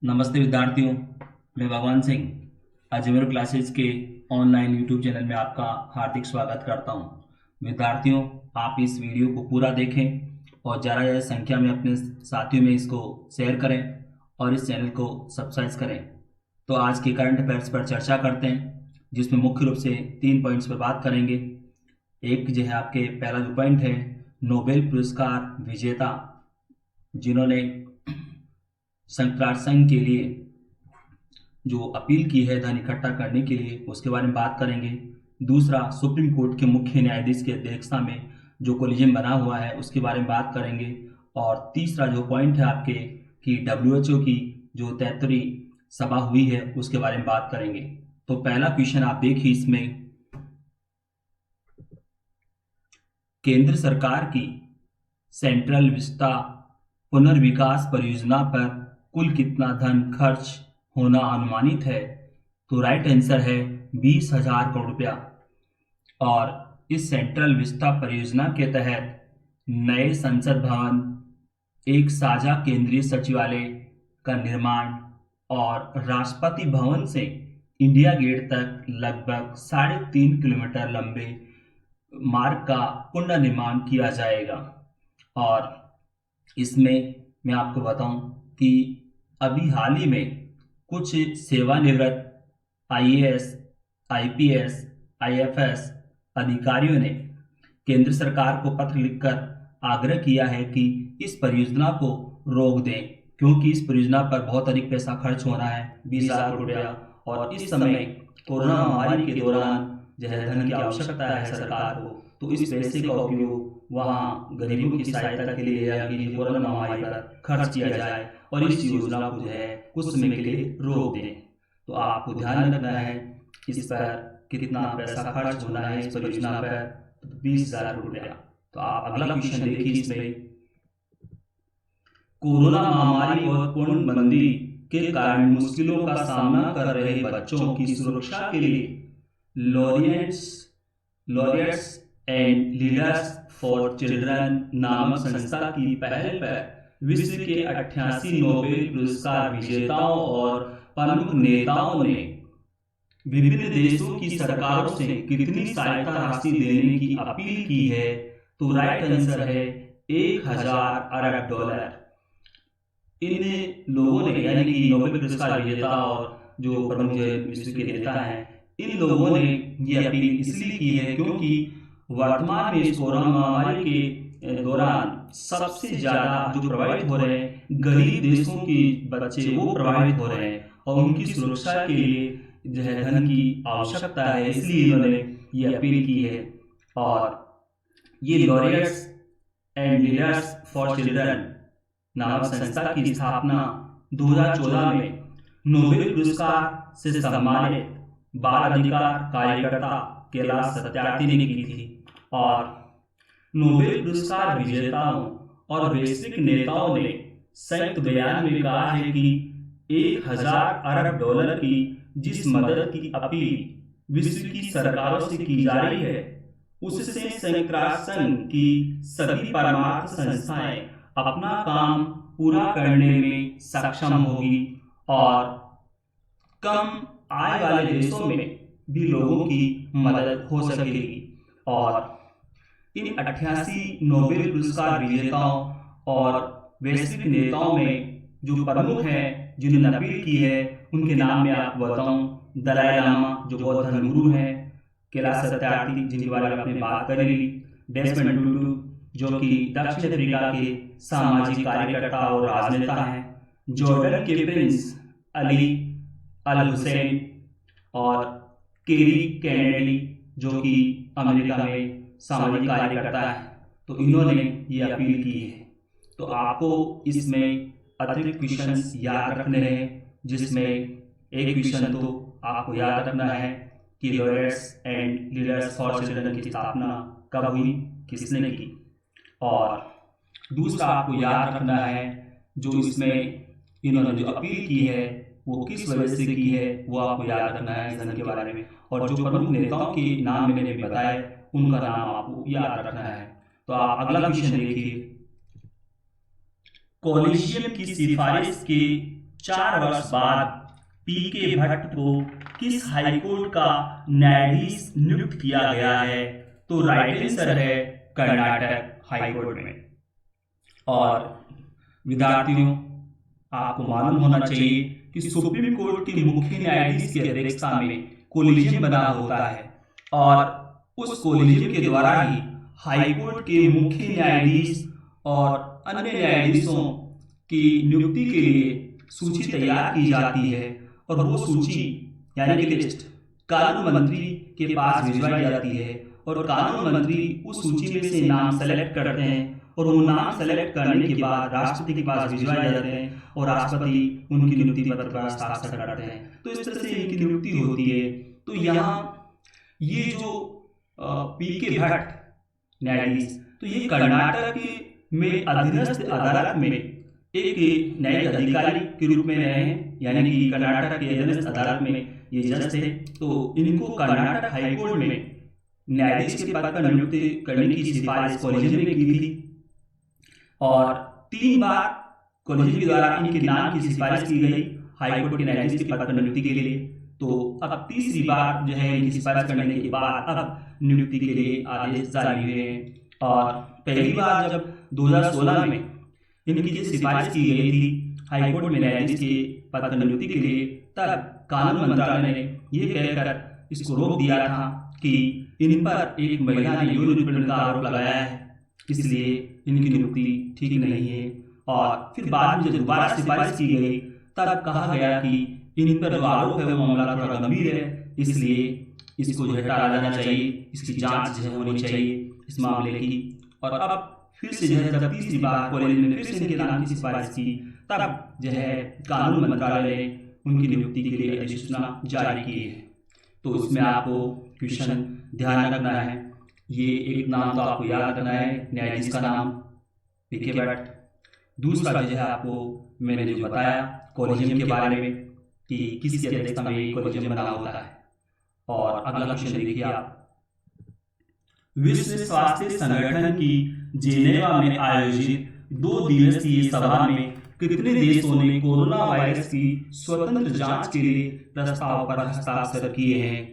नमस्ते विद्यार्थियों। मैं भगवान सिंह अजमेर क्लासेस के ऑनलाइन यूट्यूब चैनल में आपका हार्दिक स्वागत करता हूं। विद्यार्थियों, आप इस वीडियो को पूरा देखें और ज़्यादा से ज़्यादा संख्या में अपने साथियों में इसको शेयर करें और इस चैनल को सब्सक्राइब करें। तो आज के करंट अफेयर्स पर चर्चा करते हैं, जिसमें मुख्य रूप से 3 पॉइंट्स पर बात करेंगे। एक जो है आपके पहला जो पॉइंट है, नोबेल पुरस्कार विजेता जिन्होंने संयुक्त राष्ट्र संघ के लिए जो अपील की है धन इकट्ठा करने के लिए, उसके बारे में बात करेंगे। दूसरा, सुप्रीम कोर्ट के मुख्य न्यायाधीश की अध्यक्षता में जो कोलिजियम बना हुआ है उसके बारे में बात करेंगे। और तीसरा जो पॉइंट है आपके कि डब्ल्यूएचओ की जो 73वीं सभा हुई है उसके बारे में बात करेंगे। तो पहला क्वेश्चन आप देखिए, इसमें केंद्र सरकार की सेंट्रल विस्टा पुनर्विकास परियोजना पर कुल कितना धन खर्च होना अनुमानित है? तो राइट आंसर है 20,000 करोड़ रुपया। और इस सेंट्रल विस्टा परियोजना के तहत नए संसद भवन, एक साझा केंद्रीय सचिवालय का निर्माण और राष्ट्रपति भवन से इंडिया गेट तक लगभग 3.5 किलोमीटर लंबे मार्ग का पुनर्निर्माण किया जाएगा। और इसमें मैं आपको बताऊं कि अभी हाल ही में कुछ सेवानिवृत्त आईएएस, आईपीएस, आईएफएस अधिकारियों ने केंद्र सरकार को पत्र लिखकर आग्रह किया है कि इस परियोजना को रोक दें, क्योंकि इस परियोजना पर बहुत अधिक पैसा खर्च होना है, 20,000 करोड़ रुपया। और इस समय कोरोना महामारी के दौरान जो है धन की आवश्यकता है सरकार को, तो इस पैसे का उपयोग वहाँ गरीबों की सहायता के लिए या कि कोरोना महामारी पर खर्च किया जाए और इस योजना को जो है कुछ समय के लिए रोक दें। तो आपको ध्यान रखना है इस पर कितना पैसा खर्च होना है इस परियोजना पर, 20,000 करोड़ रुपया। तो आप अगला क्वेश्चन देखिए, इसमें कोरोना महामारी और पूर्णबंदी के कारण मुश्किलों का सामना कर रहे बच्चों की सुरक्षा के लिए laureates laureates and leaders for children नामक संस्था की पहल पर विश्व के 88 नोबेल पुरस्कार विजेताओं और प्रमुख नेताओं ने विभिन्न देशों की सरकारों से कितनी सहायता राशि देने की अपील की है? तो राइट आंसर है 1,000 अरब डॉलर। इन लोगों ने, यानी कि नोबेल पुरस्कार विजेता और जो प्रमुख विश्व के नेता हैं, इन लोगों ने ये अपील इसलिए की है क्योंकि वर्तमान में इस कोरोना महामारी के दौरान सबसे ज्यादा जो प्रभावित हो रहे हैं गरीब देशों के बच्चे, वो प्रभावित हो रहे हैं और उनकी सुरक्षा के लिए जो है धन की आवश्यकता है, इसलिए उन्होंने ये अपील की है। और ये laureates and leaders for children नामक संस्था की स्थापना 2014 में नोबेल पुरस्कार से सम्मानित बाल अधिकार कार्यकर्ता कैलाश सत्यार्थी ने की थी। और नोबेल पुरस्कार विजेताओं और वैश्विक नेताओं ने संयुक्त बयान में कहा है कि 1,000 अरब डॉलर की जिस मदद की अपील विश्व की सरकारों से की जा रही है, उससे संयुक्त राष्ट्र संघ की सभी परमार्थ संस्थाएं अपना काम पूरा करने में सक्षम होगी और कम आय वाले देशों में भी लोगों की मदद हो सकेगी। और इन 88 नोबेल पुरस्कार विजेताओं और वैश्विक नेताओं में जो प्रमुख हैं जिन्होंने अपील की है, उनके नाम में आपको बताऊं, दलाई लामा जो बौद्ध धर्मगुरु हैं, कैलाश सत्यार्थी जिनके बारे में आपने बात कर ली, डेस्मंड टुटू जो कि दक्षिण अफ्रीका के सामाजिक कार्यकर्ता और राजनेता हैं, जॉर्डन के प्रिंस अली अल हुसैन और केरी कैनेडी जो कि अमेरिका में सामाजिक कार्यकर्ता है। तो इन्होंने ये अपील की है। तो आपको इसमें अतिरिक्त क्वेश्चन याद रखने हैं, जिसमें एक क्वेश्चन तो आपको याद रखना है कि laureates and leaders for children की स्थापना कब हुई, किसने की। और दूसरा आपको याद रखना है जो इसमें इन्होंने जो अपील की है वो किस वजह से की है, वो आपको याद रखना है इस धन के बारे में। और जो प्रमुख नेताओं के नाम मैंने बताए उनका नाम आपको याद रखना है। तो आप अगला क्वेश्चन देखिए, कॉलेजियम की सिफारिश के 4 वर्ष बाद पीके भट्ट को किस हाईकोर्ट का न्यायाधीश नियुक्त किया गया है? तो राइट आंसर है कर्नाटक हाईकोर्ट में। और विद्यार्थियों, आपको मालूम होना चाहिए कि सुप्रीम कोर्ट के मुख्य न्यायाधीश की अध्यक्षता में कोलिजियम बना होता है और उस कोलिजियम के द्वारा ही हाईकोर्ट के मुख्य न्यायाधीश और अन्य न्यायाधीशों की नियुक्ति के लिए सूची तैयार की जाती है और वो सूची यानी कि लिस्ट कानून मंत्री के पास भिजवाई जाती है और कानून मंत्री उस सूची में से नाम सेलेक्ट करते हैं और वो नाम सेलेक्ट करने के बाद राष्ट्रपति के पास भिजवाए जाते हैं और राष्ट्रपति उनकी नियुक्ति पत्र पर हस्ताक्षर करते हैं। तो इस तरह से इनकी नियुक्ति होती है। तो यहाँ ये जो पीके भट्ट न्यायाधीश, तो ये कर्नाटक में अधीनस्थ अदालत में एक न्यायिक अधिकारी के रूप में रहे हैं, यानी कि कर्नाटक के अधीनस्थ अदालत में ये जज थे। तो इनको कर्नाटक हाईकोर्ट में न्यायाधीश के पद पर नियुक्त करने की सिफारिश कॉलेजियम ने की थी और 3 बार कॉलेजियम के द्वारा इनके नाम की सिफारिश की गई हाईकोर्ट के न्यायाधीश के पद पर नियुक्ति के लिए। तो अब तीसरी बार जो है इनकी सिफारिश करने के बाद अब नियुक्ति के लिए आदेश जारी हुए हैं। और पहली बार जब 2016 में इनकी जो सिफारिश की गई थी हाईकोर्ट में न्यायाधीश के पद पर नियुक्ति के लिए, तब कानून मंत्रालय ने ये कहकर इसको रोक दिया था कि इन पर एक महिला ने यौन उत्पीड़न का आरोप लगाया है, इसलिए इनकी नियुक्ति ठीक नहीं है। और फिर बाद में जब दोबारा सिफारिश की गई तब कहा गया कि इन पर जो आरोप है वो मामला थोड़ा गंभीर है, इसलिए इसको जो है टाला जाना चाहिए, इसकी जांच जो है होनी चाहिए इस मामले की। और अब फिर से जो है जब तीसरी बार कॉलेज ने फिर से इनके नाम की सिफारिश की, तब जो है कानून मंत्रालय ने उनकी नियुक्ति के लिए अधिसूचना जारी की है। तो इसमें आपको क्वेश्चन ध्यान रखना है, ये एक नाम तो आपको याद रखना है, न्यायाधीश का नाम पीके भट्ट। दूसरा जो है आपको मैंने जो बताया कॉलेजियम के बारे में कि किसकी अध्यक्षता में कॉलेजियम बना होता है। और अगला क्वेश्चन देखिए आप, विश्व स्वास्थ्य संगठन की जेनेवा में आयोजित 2 दिवसीय सभा में कितने देशों ने कोरोना वायरस की स्वतंत्र जांच के लिए प्रस्ताव पर हस्ताक्षर किए हैं?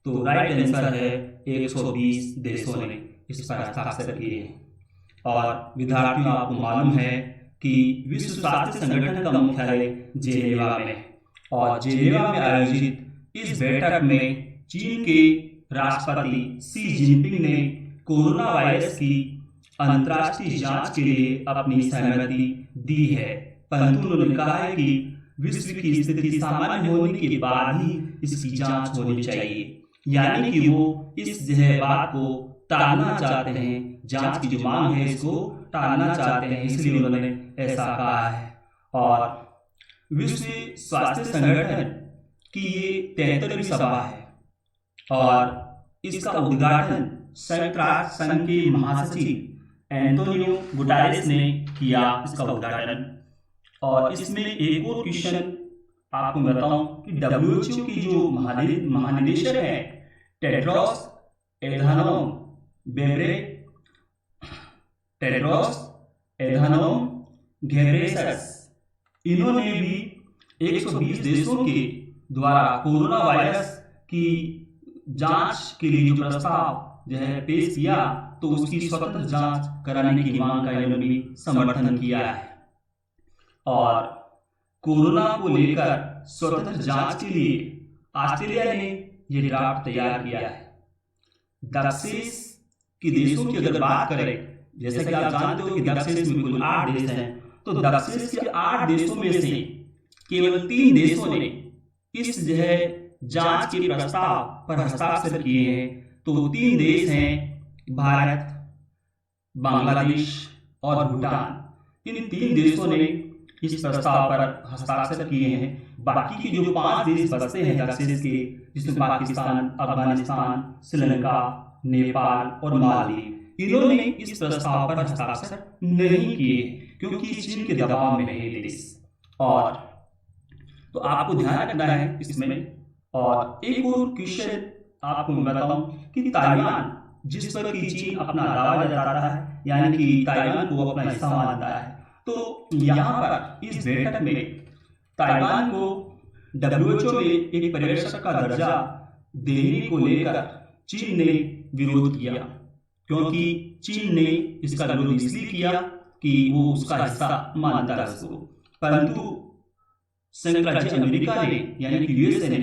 तो राइट आंसर है 120 देशों ने इस पर हस्ताक्षर किए हैं। और विद्यार्थियों, आपको मालूम है कि विश्व स्वास्थ्य संगठन का मुख्यालय जेनेवा में है और जेनेवा में आयोजित इस बैठक में चीन के राष्ट्रपति शी जिनपिंग ने कोरोना वायरस की अंतर्राष्ट्रीय जांच के लिए अपनी सहमति दी है, परंतु उन्होंने कहा है कि विश्व की स्थिति सामान्य होने के बाद ही इसकी जांच होनी चाहिए, यानी कि वो इस बात को टालना चाहते हैं, जांच की जो मांग है इसको टालना चाहते हैं, इसलिए उन्होंने ऐसा कहा है। और विश्व स्वास्थ्य संगठन की ये 73वीं सभा है और इसका उद्घाटन संयुक्त राष्ट्र संघ के महासचिव एंटोनियो गुटेरेस ने किया इसका उद्घाटन। और इसमें एक और क्वेश्चन आपको बताऊं कि WHO की जो महानिदेशक है टेड्रोस एधानोम घेब्रेयेसस, इन्होंने भी 120 देशों के द्वारा कोरोना वायरस की जांच के लिए जो प्रस्ताव जो है पेश किया, तो उसकी स्वतंत्र जांच कराने की मांग का इन्होंने भी समर्थन किया है। और कोरोना को लेकर स्वतंत्र जांच के लिए ऑस्ट्रेलिया ने यह ड्राफ्ट तैयार किया है। दक्षिण के देशों की अगर बात करें, जैसा कि आप जानते हो कि दक्षिण में कुल 8 देश हैं, तो दक्षिण के 8 देशों में से केवल 3 देशों ने इस जो है जांच के प्रस्ताव पर हस्ताक्षर किए हैं। तो 3 देश हैं भारत, बांग्लादेश और भूटान। इन 3 देशों ने इस प्रस्ताव पर हस्ताक्षर किए हैं। बाकी के जो 5 देश बचते हैं दक्षिण के, जिसमें पाकिस्तान, अफगानिस्तान, श्रीलंका, नेपाल और मालदीव, इन्होंने इस प्रस्ताव पर हस्ताक्षर नहीं किए क्योंकि चीन के दबाव में है देश। और तो आपको ध्यान रखना है इसमें। और एक और क्वेश्चन आपको मैं बताऊं कि ताइवान, जिस पर कि चीन अपना दावा जताता है, यानी कि ताइवान को अपना हिस्सा मानता है, तो यहाँ पर इस बैठक में ताइवान को डब्ल्यूएचओ में एक पर्यवेक्षक का दर्जा देने को लेकर चीन ने विरोध किया, क्योंकि चीन ने इसका विरोध इसलिए किया कि वो उसका हिस्सा मानता है उसको। परंतु संयुक्त राज्य अमेरिका ने यानी कि यूएसए ने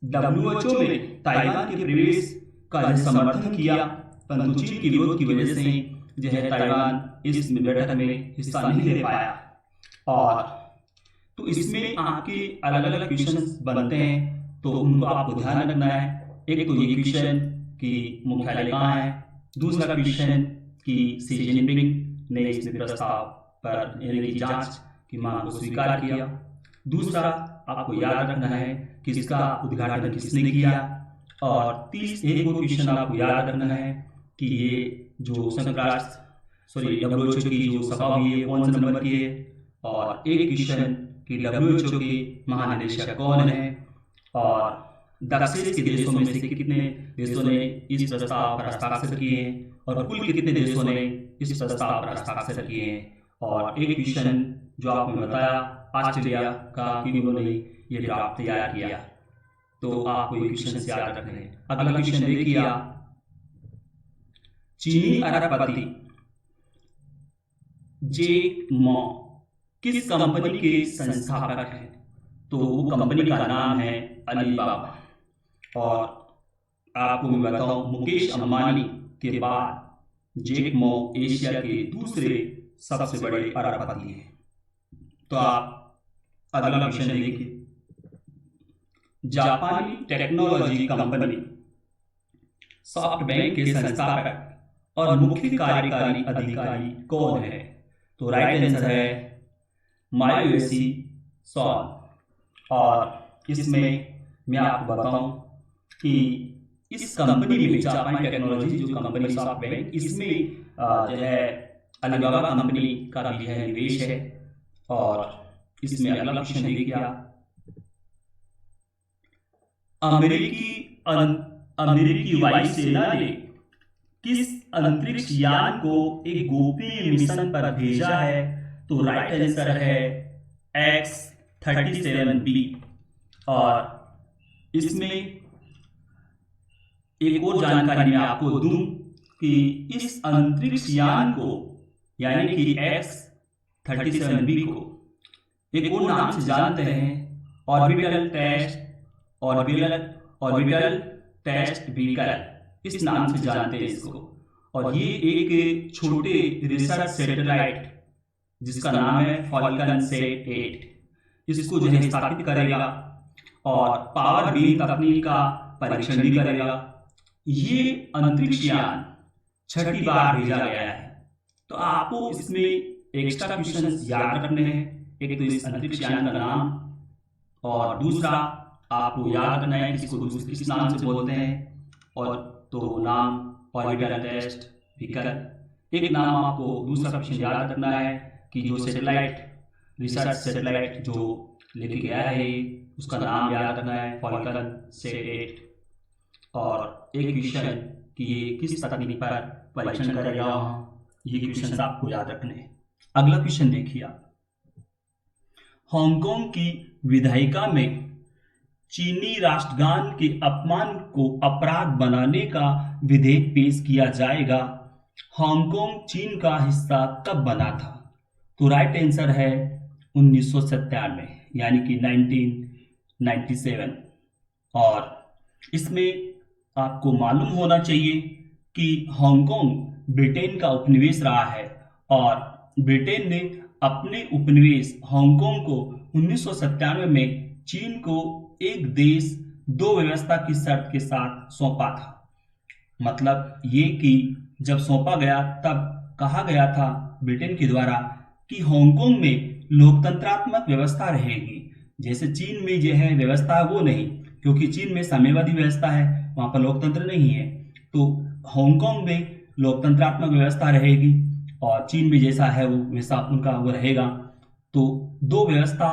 डब्ल्यूएचओ में ताइवान के प्रवेश का समर्थन किया, परंतु चीन के विरोध की वजह से जो है ताइवान इस बैठक में हिस्सा नहीं ले पाया। और तो इसमें आपके अलग अलग क्वेश्चन बनते हैं, तो उनको आपको ध्यान रखना है। एक तो ये क्वेश्चन कि मुख्यालय कहाँ है, दूसरा क्वेश्चन कि शी जिनपिंग ने इस प्रस्ताव पर यानी कि जांच की मांग को स्वीकार किया। दूसरा आपको याद रखना है कि इसका उद्घाटन किसने किया। और एक और क्वेश्चन आपको याद रखना है कि ये जो डब्ल्यूएचओ की जो सभा हुई है कौन से नंबर की है। और एक क्वेश्चन कि डब्ल्यूएचओ के महानिदेशक कौन है, और दक्षिण के देशों में से कितने देशों ने इस प्रस्ताव पर हस्ताक्षर किए हैं, और कुल कितने देशों ने इस प्रस्ताव पर हस्ताक्षर किए हैं। और एक क्वेश्चन जो आपने बताया ऑस्ट्रेलिया का कि उन्होंने ये ड्राफ्ट तैयार किया, तो आपको ये क्वेश्चन याद रखने हैं। अगला क्वेश्चन देखिए आप, चीनी अरबपति जैक मा किस कंपनी के संस्थापक हैं? तो वो कंपनी का नाम है अलीबाबा। और आपको मैं बताऊं, मुकेश अंबानी के बाद जैक मा एशिया के दूसरे सबसे बड़े अरबपति हैं। तो आप अगला क्वेश्चन देखिए, जापानी टेक्नोलॉजी कंपनी सॉफ्टबैंक के संस्थापक और मुख्य कार्यकारी अधिकारी कौन है? तो राइट आंसर है मायोशी सॉन। और इसमें मैं आपको बताऊं कि इस कंपनी में जापानी टेक्नोलॉजी जो कंपनी सॉफ्टबैंक, इसमें जो है अलीबाबा कंपनी का भी है निवेश है। और इसमें अगला क्वेश्चन देखिए आप, अमेरिकी वायुसेना ने किस अंतरिक्ष यान को एक गोपनीय मिशन पर भेजा है? तो राइट आंसर है X-37B। और इसमें एक और जानकारी मैं आपको दूं कि इस अंतरिक्ष यान को यानी कि X-37B को एक और नाम से जानते हैं, ऑर्बिटल टेस्ट व्हीकल, इस नाम से जानते हैं इसको। और ये एक छोटे रिसर्च सैटेलाइट जिसका नाम है फॉल्कन सेट 8, इसको जो है स्थापित करेगा और पावर बीम तकनीक का परीक्षण भी करेगा। ये अंतरिक्ष यान 6ठी बार भेजा गया है। तो आपको इसमें एक्स्ट्रा क्वेश्चन याद रखने हैं, एक तो इस अंतरिक्ष यान का नाम, और दूसरा आपको याद रखना है इसको किस नाम से बोलते हैं। और तो नाम ऑर्बिटल टेस्ट व्हीकल। एक नाम आपको दूसरा क्वेश्चन याद रखना है कि जो रिसर्च सैटेलाइट जो लेके गया है उसका नाम याद रखना है फॉल्कन सेट 8। और एक क्वेश्चन कि ये किस तकनीक पर परीक्षण करेगा, ये क्वेश्चन आपको याद रखने हैं। अगला क्वेश्चन देखिए आप, हांगकांग की विधायिका में चीनी राष्ट्रगान के अपमान को अपराध बनाने का विधेयक पेश किया जाएगा। हांगकांग चीन का हिस्सा कब बना था? तो राइट आंसर है 1997 यानी कि 1997। और इसमें आपको मालूम होना चाहिए कि हांगकांग ब्रिटेन का उपनिवेश रहा है, और ब्रिटेन ने अपने उपनिवेश हांगकांग को 1997 में चीन को एक देश दो व्यवस्था की शर्त के साथ सौंपा था। मतलब ये कि जब सौंपा गया तब कहा गया था ब्रिटेन के द्वारा कि हांगकांग में लोकतंत्रात्मक व्यवस्था रहेगी, जैसे चीन में जो है व्यवस्था है वो नहीं, क्योंकि चीन में साम्यवादी व्यवस्था है, वहां पर लोकतंत्र नहीं है। तो हांगकांग में लोकतंत्रात्मक व्यवस्था रहेगी और चीन में जैसा है वो वैसा उनका वो रहेगा। तो दो व्यवस्था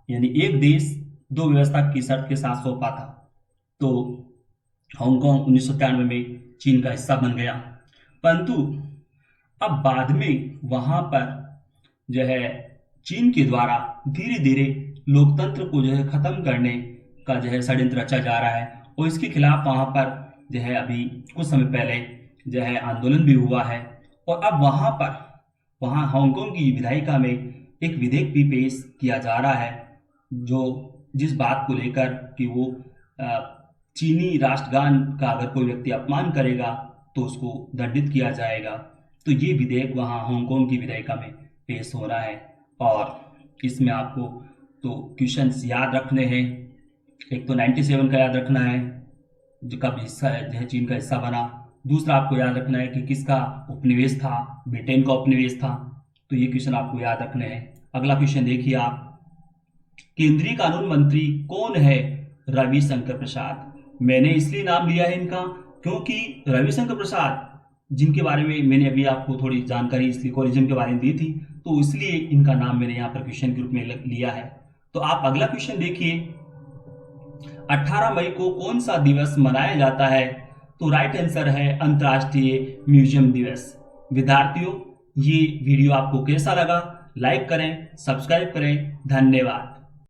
यानी एक देश दो व्यवस्था की शर्त के साथ सौंपा था। तो हांगकांग 1993 में चीन का हिस्सा बन गया, परंतु अब बाद में वहां पर जो है चीन के द्वारा धीरे धीरे लोकतंत्र को जो है खत्म करने का जो है षड्यंत्र रचा जा रहा है, और इसके खिलाफ वहाँ पर जो है अभी कुछ समय पहले जो है आंदोलन भी हुआ है। और अब वहाँ हांगकांग की विधायिका में एक विधेयक भी पेश किया जा रहा है, जो जिस बात को लेकर कि वो चीनी राष्ट्रगान का अगर कोई व्यक्ति अपमान करेगा तो उसको दंडित किया जाएगा। तो ये विधेयक वहाँ हांगकांग की विधायिका में पेश हो रहा है, और इसमें आपको तो क्वेश्चंस याद रखने हैं। एक तो 97 का याद रखना है, जो कब हिस्सा जो है चीन का हिस्सा बना। दूसरा आपको याद रखना है कि किसका उपनिवेश था, ब्रिटेन का उपनिवेश था। तो ये क्वेश्चन आपको याद रखने हैं। अगला क्वेश्चन देखिए आप, केंद्रीय कानून मंत्री कौन है? रविशंकर प्रसाद। मैंने इसलिए नाम लिया है इनका क्योंकि रविशंकर प्रसाद, जिनके बारे में मैंने अभी आपको थोड़ी जानकारी इसलिए कोलिज्म के बारे में दी थी, तो इसलिए इनका नाम मैंने यहाँ पर क्वेश्चन के रूप में लिया है। तो आप अगला क्वेश्चन देखिए, 18 मई को कौन सा दिवस मनाया जाता है? तो राइट आंसर है अंतर्राष्ट्रीय म्यूजियम दिवस। विद्यार्थियों, ये वीडियो आपको कैसा लगा? लाइक करें, सब्सक्राइब करें। धन्यवाद।